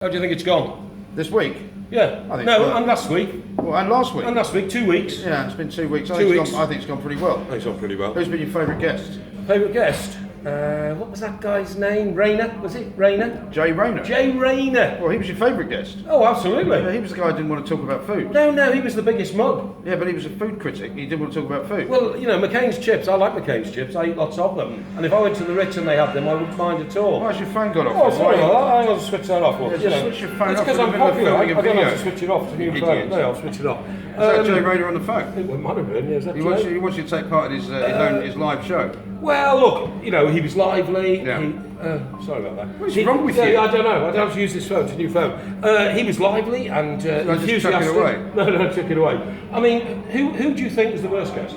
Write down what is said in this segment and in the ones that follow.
How do you think it's gone? This week? Yeah. I think No, and last week. Well, and last week? And last week, 2 weeks. Yeah, it's been 2 weeks. I 2 think weeks. I think it's gone pretty well. I think it's gone pretty well. Who's been your favourite guest? Favourite guest? What was that guy's name? Rayner? Was it Rayner? Jay Rayner. Jay Rayner. Well, he was your favourite guest. Oh, absolutely. Yeah, he was the guy who didn't want to talk about food. No, he was the biggest mug. Yeah, but he was a food critic. He didn't want to talk about food. Well, you know, McCain's chips, I like McCain's chips, I eat lots of them. And if I went to the Ritz and they had them, I wouldn't mind at all. Why's your phone got off? Oh, sorry, I'll switch that off. Well, Yeah, just switch your phone it's off because in I'm the middle of popular. I filming a don't know video. to switch it off. It's a new Idiot. phone. No, I'll switch it off. Is that Jay Rayner on the phone? It might have been, yeah. Is that He Jay? wants you to take part in his live show. Well, look, you know, he was lively. Yeah. Sorry about that. What's wrong with you? I don't know. I don't have to use this phone. It's a new phone. He was lively and just chuck it away? No, took it away. I mean, who do you think was the worst guest?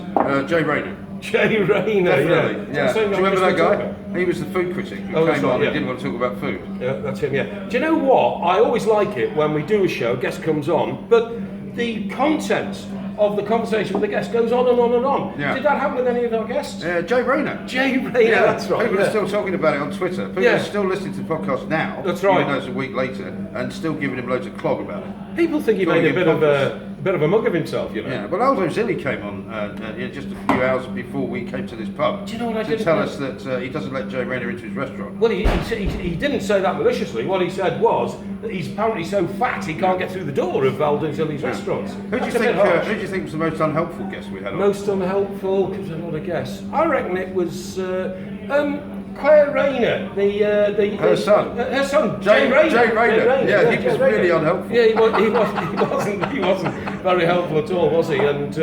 Jay Rayner. Jay Rayner. Definitely. Yeah. Do you remember that guy? He was the food critic who came right, on yeah. and didn't want to talk about food. Yeah, that's him. Yeah. Do you know what? I always like it when we do a show, a guest comes on, but the content of the conversation with the guest goes on and on and on. Yeah. Did that happen with any of our guests? Jay Rayner. Jay Rayner, Yeah, that's right. People yeah. are still talking about it on Twitter. People are still listening to the podcast now. That's right. Even though it's a week later, and still giving him loads of clog about it. People think he made a bit of a mug of himself, you know. Yeah, but Aldo Zilli came on just a few hours before we came to this pub. Do you know what I to did? tell us that he doesn't let Jay Rayner into his restaurant. Well, he didn't say that maliciously. What he said was that he's apparently so fat he can't get through the door of Aldo Zilli's restaurants. Who do you think was the most unhelpful guest we had on? Most unhelpful, because a lot of guests. I reckon it was Claire Rayner, Her son. Her son, Jay Rayner. Jay Rayner. Yeah, he was Jay Rayner. really unhelpful. Yeah, he wasn't very helpful at all, was he? And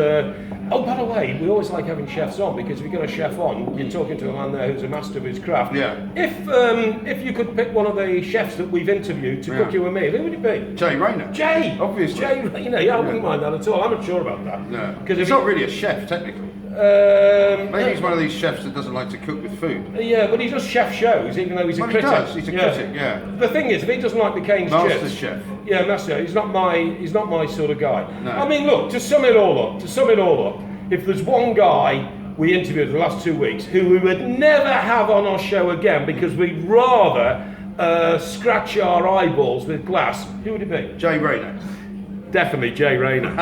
oh, by the way, we always like having chefs on, because if you've got a chef on, you're talking to a man there who's a master of his craft. Yeah. If you could pick one of the chefs that we've interviewed to cook you a meal, who would it be? Jay Rayner. Jay. Obviously. Jay Rayner. Yeah, I wouldn't mind that at all. I'm not sure about that. No. Because He's not really a chef, technically. Maybe he's one of these chefs that doesn't like to cook with food. Yeah, but he does chef shows, even though he's a critic. He does. He's a critic, yeah. The thing is, if he doesn't like McCain's Master chips, chef. Yeah, master. He's not my sort of guy. No. I mean, look, to sum it all up, if there's one guy we interviewed the last 2 weeks who we would never have on our show again because we'd rather scratch our eyeballs with glass, who would it be? Jay Rayner. Definitely Jay Rayner.